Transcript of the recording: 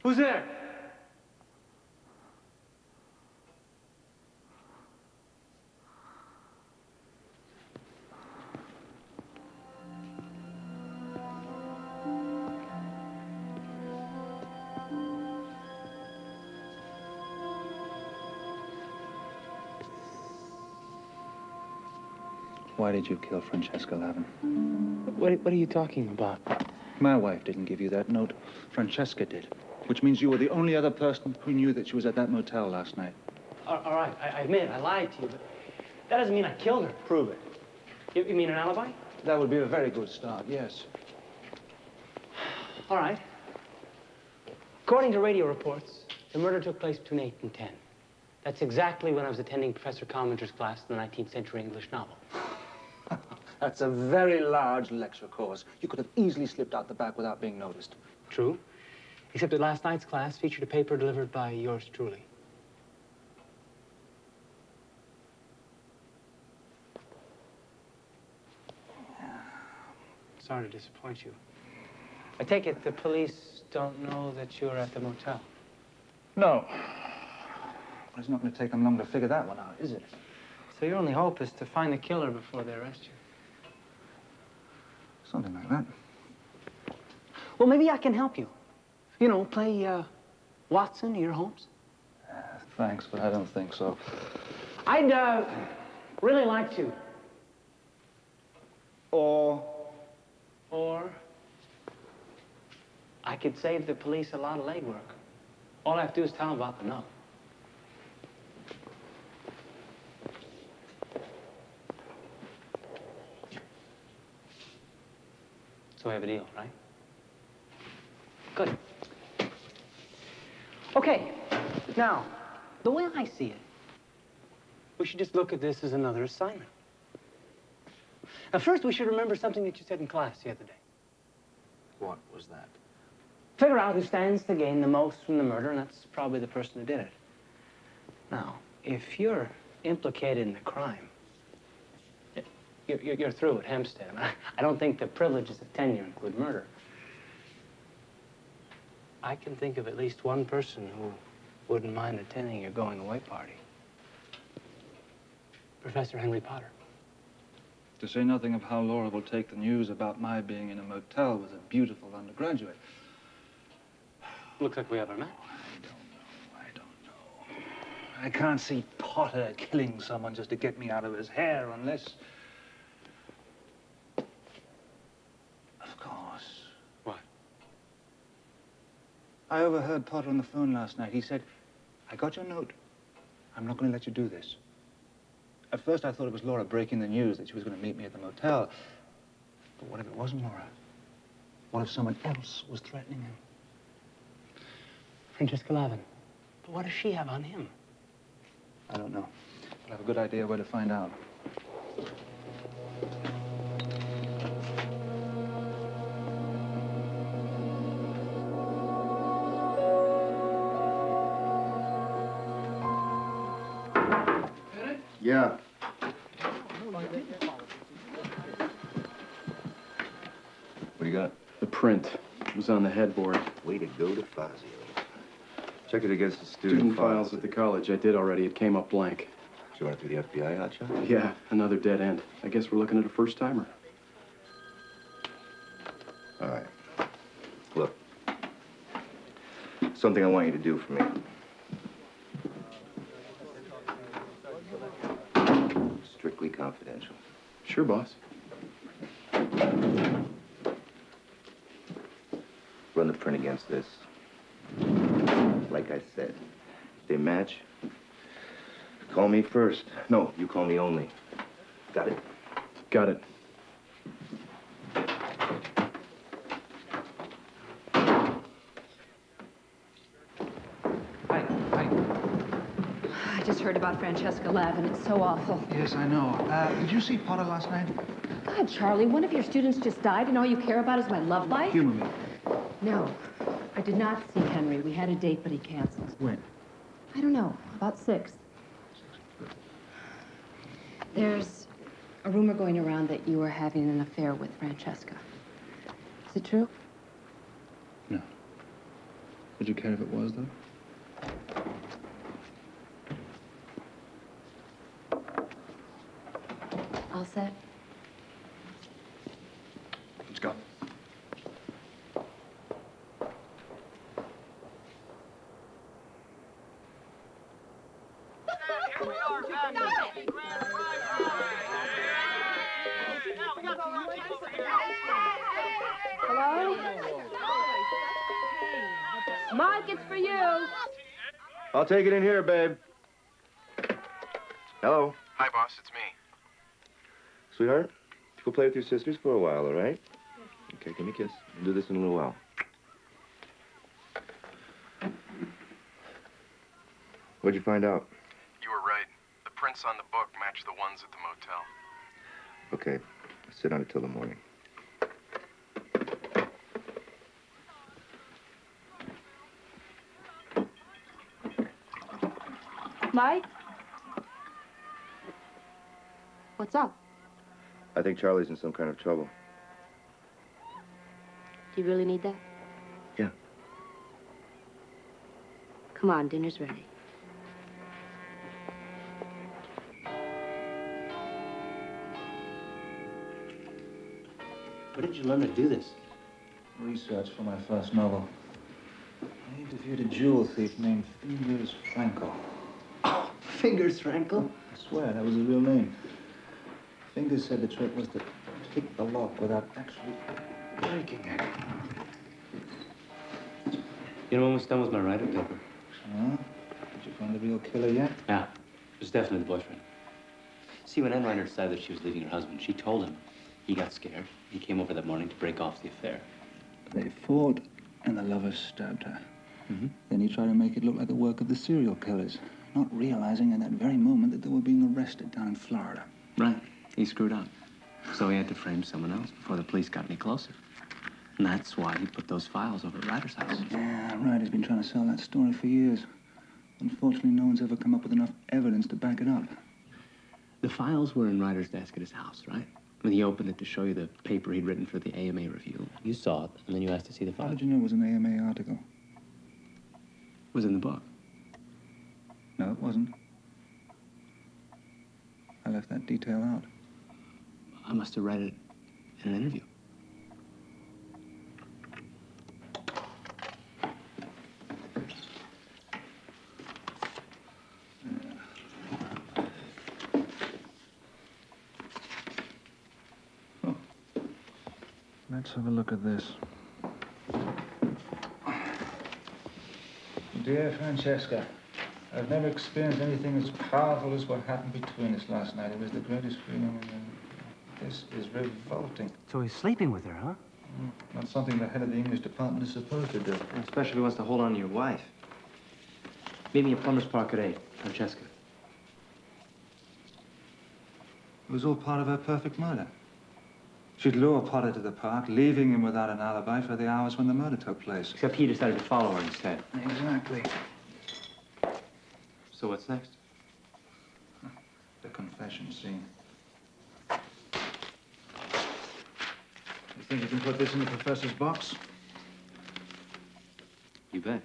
Who's there? Why did you kill Francesca Lavin? What are you talking about? My wife didn't give you that note. Francesca did. Which means you were the only other person who knew that she was at that motel last night. All right, I admit I lied to you, but that doesn't mean I killed her. Prove it. You mean an alibi? That would be a very good start, yes. All right. According to radio reports, the murder took place between 8 and 10. That's exactly when I was attending Professor Commander's class in the 19th century English novel. That's a very large lecture course. You could have easily slipped out the back without being noticed. True. Except that last night's class featured a paper delivered by yours truly. Sorry to disappoint you. I take it the police don't know that you're at the motel? No. But it's not going to take them long to figure that one out, is it? So your only hope is to find the killer before they arrest you? Something like that. Well, maybe I can help you. You know, play Watson to your Holmes. Thanks, but I don't think so. I'd really like to. Or I could save the police a lot of legwork. All I have to do is tell them about the note. So we have a deal, right? Good. Okay, now, the way I see it, we should just look at this as another assignment. Now, first, we should remember something that you said in class the other day. What was that? Figure out who stands to gain the most from the murder, and that's probably the person who did it. Now, if you're implicated in the crime, you're through at Hempstead. I mean, I don't think the privileges of tenure include murder. I can think of at least one person who wouldn't mind attending your going-away party. Professor Henry Potter. To say nothing of how Laura will take the news about my being in a motel with a beautiful undergraduate. Looks like we have our man. I don't know. I can't see Potter killing someone just to get me out of his hair unless... Of course. What? I overheard Potter on the phone last night. He said, I got your note. I'm not going to let you do this. At first, I thought it was Laura breaking the news that she was going to meet me at the motel. But what if it wasn't Laura? What if someone else was threatening him? Francesca Lavin. But what does she have on him? I don't know. But I have a good idea where to find out. Yeah. What do you got? The print. It was on the headboard. Way to go to Fazio. Check it against the Student files at the college. I did already. It came up blank. Did you run it through the FBI hotshot? Yeah, another dead end. I guess we're looking at a first-timer. All right. Look. Something I want you to do for me. Strictly confidential. Sure, boss. Run the print against this. Like I said, if they match, call me first. No, you call me only. Got it? Got it. Hi. I just heard about Francesca Lavin. It's so awful. Yes, I know. Did you see Potter last night? God, Charlie, one of your students just died and all you care about is my love life? Humor me. No, I did not see Henry. We had a date, but he canceled. When? I don't know, about 6. There's a rumor going around that you were having an affair with Francesca. Is it true? No. Would you care if it was, though? All set? Let's go. Hello? Mike, it's for you. I'll take it in here, babe. Hello. Hi, boss. It's me. Sweetheart, go play with your sisters for a while, all right? Okay, give me a kiss. We'll do this in a little while. What'd you find out? You were right. The prints on the book match the ones at the motel. Okay, sit on it till the morning. Mike? What's up? I think Charlie's in some kind of trouble. Do you really need that? Yeah. Come on, dinner's ready. Where did you learn to do this? Research for my first novel. I interviewed a jewel thief named Fingers Franco. Oh, Fingers, Frankel? I swear, that was his real name. Fingers said the trick was to pick the lock without actually breaking it. You know, almost done with my writer paper. Huh? Did you find the real killer yet? Yeah, it was definitely the boyfriend. See, when Ann Reiner decided that she was leaving her husband, she told him. He got scared. He came over that morning to break off the affair. They fought, and the lover stabbed her. Mm-hmm. Then he tried to make it look like the work of the serial killers, not realizing in that very moment that they were being arrested down in Florida. Right. He screwed up. So he had to frame someone else before the police got any closer. And that's why he put those files over at Ryder's house. Yeah, Ryder's been trying to sell that story for years. Unfortunately, no one's ever come up with enough evidence to back it up. The files were in Ryder's desk at his house, right? When he opened it to show you the paper he'd written for the AMA review. You saw it, and then you asked to see the How file. did you know it was an AMA article? It was in the book. No, it wasn't. I left that detail out. I must have read it in an interview. Let's have a look at this. Dear Francesca, I've never experienced anything as powerful as what happened between us last night. It was the greatest feeling. This is revolting. So he's sleeping with her, huh? Not something the head of the English department is supposed to do. Especially if he wants to hold on to your wife. Meet me at Plumber's Park at 8, Francesca. It was all part of her perfect murder. She'd lure Potter to the park, leaving him without an alibi for the hours when the murder took place. Except he decided to follow her instead. Exactly. So what's next? The confession scene. You think you can put this in the professor's box? You bet.